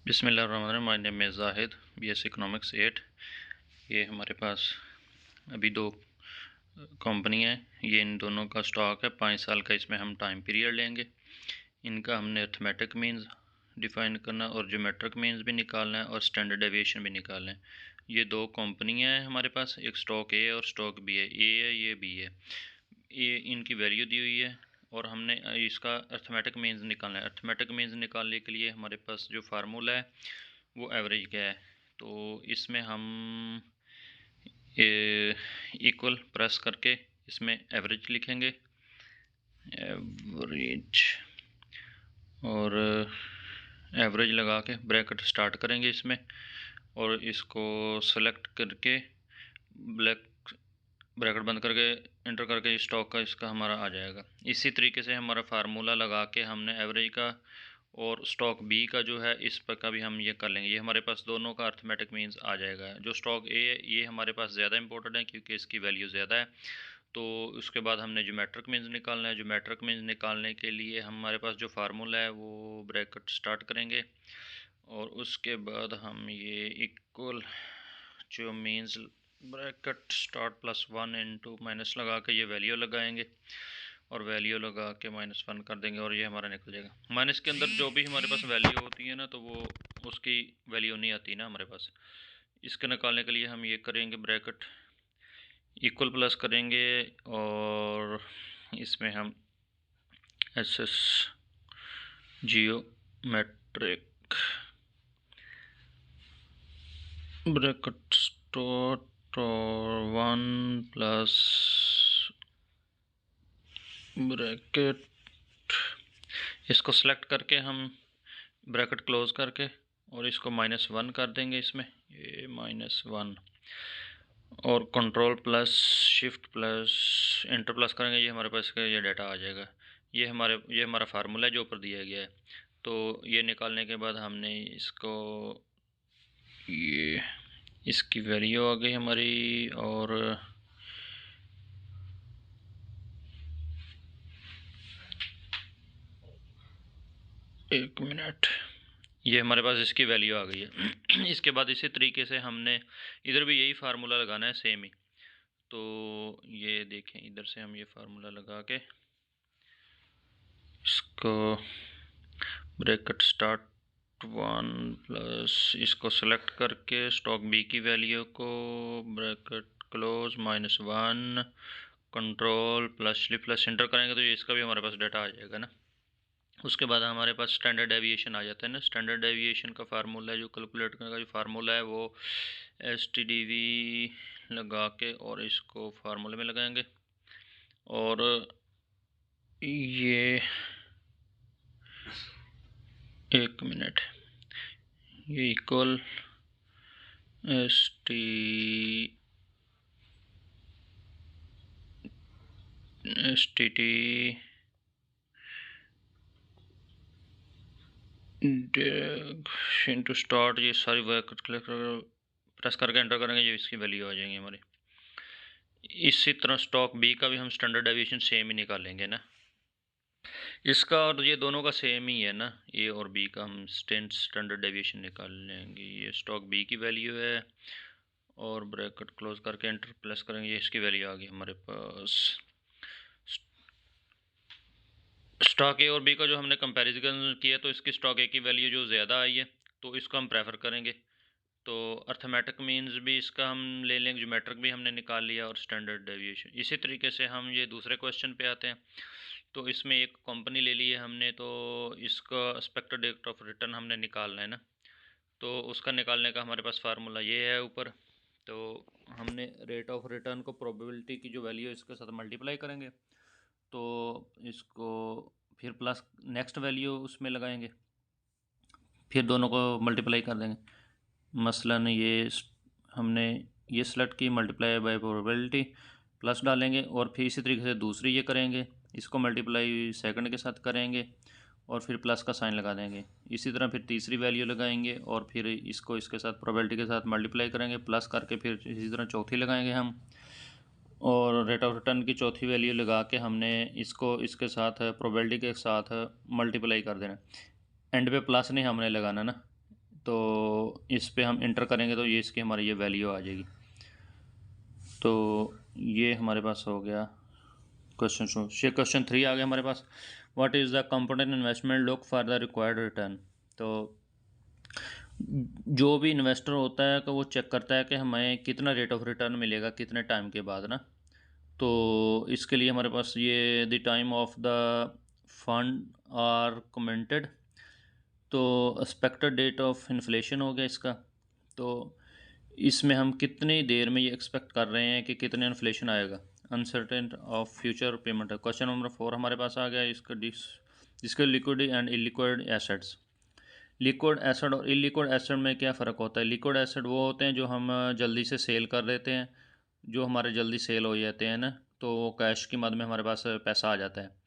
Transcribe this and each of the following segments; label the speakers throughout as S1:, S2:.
S1: बिस्मिल्लाहिर्रहमानिर्रहीम। My name is Zahid, BS economics 8। ये हमारे पास अभी दो कंपनी है। ये इन दोनों का स्टॉक है 5 साल का। इसमें हम टाइम पीरियड लेंगे। इनका हमने अर्थमेटिक मीन्स डिफ़ाइन करना और ज्योमेट्रिक मीन्स भी निकालना है और स्टैंडर्ड डेविएशन भी निकालना है। ये दो कंपनियां हैं हमारे पास, एक स्टॉक ए और स्टॉक बी है। ए है, ये बी है। ये इनकी वैल्यू दी हुई है और हमने इसका अर्थमेटिक मीन्स निकालना है। अर्थमेटिक मीन्स निकालने के लिए हमारे पास जो फार्मूला है वो एवरेज का है। तो इसमें हम इक्वल प्रेस करके इसमें एवरेज लिखेंगे, एवरेज, और एवरेज लगा के ब्रैकेट स्टार्ट करेंगे इसमें और इसको सेलेक्ट करके ब्रैकेट बंद करके इंटर करके स्टॉक का इसका हमारा आ जाएगा। इसी तरीके से हमारा फार्मूला लगा के हमने एवरेज का और स्टॉक बी का जो है इस पर का भी हम ये कर लेंगे। ये हमारे पास दोनों का अर्थमेटिक मीन्स आ जाएगा। जो स्टॉक ए है ये हमारे पास ज़्यादा इंपॉर्टेंट है क्योंकि इसकी वैल्यू ज़्यादा है। तो उसके बाद हमने ज्योमेट्रिक मीन्स निकालना है। ज्योमेट्रिक मीन्स निकालने के लिए हमारे पास जो फार्मूला है वो ब्रैकेट स्टार्ट करेंगे और उसके बाद हम ये इक्वल जो means bracket start +1 into minus लगा के ये वैल्यू लगाएंगे और वैल्यू लगा के -1 कर देंगे और ये हमारा निकल जाएगा। माइनस के अंदर जो भी हमारे पास वैल्यू होती है ना, तो वो उसकी वैल्यू नहीं आती ना हमारे पास। इसके निकालने के लिए हम ये करेंगे, ब्रैकेट इक्वल प्लस करेंगे और इसमें हम SS जियोमेट्रिक ब्रैकेट स्टार्ट और 1 प्लस ब्रैकेट, इसको सेलेक्ट करके हम ब्रैकेट क्लोज करके और इसको -1 कर देंगे। इसमें ये -1 और control plus shift plus inter plus करेंगे। ये हमारे पास ये डाटा आ जाएगा। ये हमारा फार्मूला है जो ऊपर दिया गया है। तो ये निकालने के बाद हमने इसको ये इसकी वैल्यू आ गई हमारी और एक मिनट, ये हमारे पास इसकी वैल्यू आ गई है। इसके बाद इसी तरीके से हमने इधर भी यही फार्मूला लगाना है, सेम ही। तो ये देखें, इधर से हम ये फार्मूला लगा के इसको ब्रैकेट स्टार्ट 1 प्लस इसको सेलेक्ट करके स्टॉक बी की वैल्यू को bracket close -1 control plus shift plus enter करेंगे तो ये इसका भी हमारे पास डाटा आ जाएगा ना। उसके बाद हमारे पास स्टैंडर्ड डेविएशन आ जाता है ना। स्टैंडर्ड डेविएशन का फार्मूला है, जो कैलकुलेट करने का जो फार्मूला है वो STDV लगा के और इसको फार्मूले में लगाएंगे और ये एक मिनट, ये इक्वल STT टू स्टार्ट, ये सारी ब्रैकेट प्रेस करके एंटर करेंगे, ये इसकी वैल्यू आ जाएंगी हमारी। इसी तरह स्टॉक बी का भी हम स्टैंडर्ड डेविएशन सेम ही निकालेंगे ना। इसका और ये दोनों का सेम ही है ना, ए और बी का हम स्टैंडर्ड डेविएशन निकाल लेंगे। ये स्टॉक बी की वैल्यू है और ब्रैकेट क्लोज करके एंटर प्रेस करेंगे, ये इसकी वैल्यू आ गई हमारे पास। स्टॉक ए और बी का जो हमने कंपैरिजन किया तो इसकी स्टॉक ए की वैल्यू जो ज़्यादा आई है तो इसको हम प्रेफर करेंगे। तो अर्थमेटिक मीन्स भी इसका हम ले लेंगे, ज्योमेट्रिक भी हमने निकाल लिया और स्टैंडर्ड डेविएशन। इसी तरीके से हम ये दूसरे क्वेश्चन पे आते हैं। तो इसमें एक कंपनी ले ली है हमने, तो इसका एक्सपेक्टेड रेट ऑफ रिटर्न हमने निकालना है ना। तो उसका निकालने का हमारे पास फार्मूला ये है ऊपर। तो हमने रेट ऑफ रिटर्न को प्रोबेबिलिटी की जो वैल्यू है इसके साथ मल्टीप्लाई करेंगे, तो इसको फिर प्लस नेक्स्ट वैल्यू उसमें लगाएंगे, फिर दोनों को मल्टीप्लाई कर देंगे। मसलन ये हमने ये सेलेक्ट की, मल्टीप्लाई बाय प्रोबेबिलिटी प्लस डालेंगे और फिर इसी तरीके से दूसरी ये करेंगे, इसको मल्टीप्लाई सेकंड के साथ करेंगे और फिर प्लस का साइन लगा देंगे। इसी तरह फिर तीसरी वैल्यू लगाएंगे और फिर इसको इसके साथ प्रोबेबिलिटी के साथ मल्टीप्लाई करेंगे, प्लस करके फिर इसी तरह चौथी लगाएंगे हम और रेट ऑफ रिटर्न की चौथी वैल्यू लगा के हमने इसको इसके साथ प्रोबेबिलिटी के साथ मल्टीप्लाई कर देना। एंड पे प्लस नहीं हमने लगाना ना, तो इस पे हम इंटर करेंगे तो ये इसकी हमारी ये वैल्यू आ जाएगी। तो ये हमारे पास हो गया क्वेश्चन 2। ये क्वेश्चन 3 आ गया हमारे पास। What is the component investment look for the required return. तो जो भी इन्वेस्टर होता है तो वो चेक करता है कि हमें कितना रेट ऑफ रिटर्न मिलेगा कितने टाइम के बाद ना। तो इसके लिए हमारे पास ये the time of the fund are commented. तो एक्सपेक्टेड डेट ऑफ इन्फ्लेशन हो गया इसका। तो इसमें हम कितनी देर में ये एक्सपेक्ट कर रहे हैं कि कितने इन्फ्लेशन आएगा। Uncertain of future payment. Question number 4 हमारे पास आ गया। इसके liquid and illiquid assets. Liquid acid और इलिक्विड एसिड में क्या फ़र्क होता है। लिक्विड एसिड वो होते हैं जो हम जल्दी से सेल कर देते हैं, जो हमारे जल्दी सेल हो जाते हैं ना, तो वो कैश की मद में हमारे पास पैसा आ जाता है।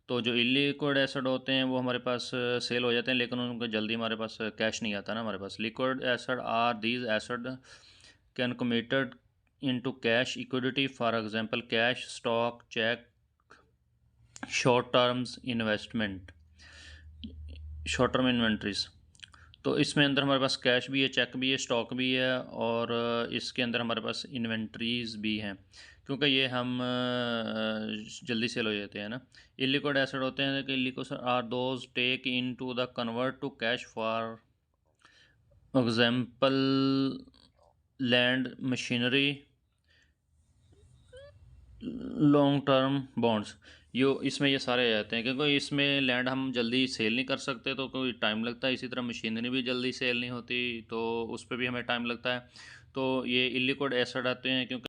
S1: तो जो इलिक्विड एसिड होते हैं वो हमारे पास सेल हो जाते हैं लेकिन उनको जल्दी हमारे पास कैश नहीं आता ना हमारे पास। Liquid asset are these asset can committed into cash liquidity, for example cash, stock, cheque, short terms investment, short term inventories. तो इसमें अंदर हमारे पास कैश भी है, चेक भी है, स्टॉक भी है और इसके अंदर हमारे पास इन्वेंट्रीज भी हैं क्योंकि ये हम जल्दी सेल हो जाते हैं ना। इलिक्विड एसिड होते हैं कि illiquid are those take in to the convert to cash, for example land, machinery, long term bonds. यो इसमें ये सारे आ जाते हैं क्योंकि इसमें लैंड हम जल्दी सेल नहीं कर सकते तो कोई टाइम लगता है। इसी तरह मशीनरी भी जल्दी सेल नहीं होती तो उस पर भी हमें टाइम लगता है। तो ये इलिक्विड एसिड आते हैं क्योंकि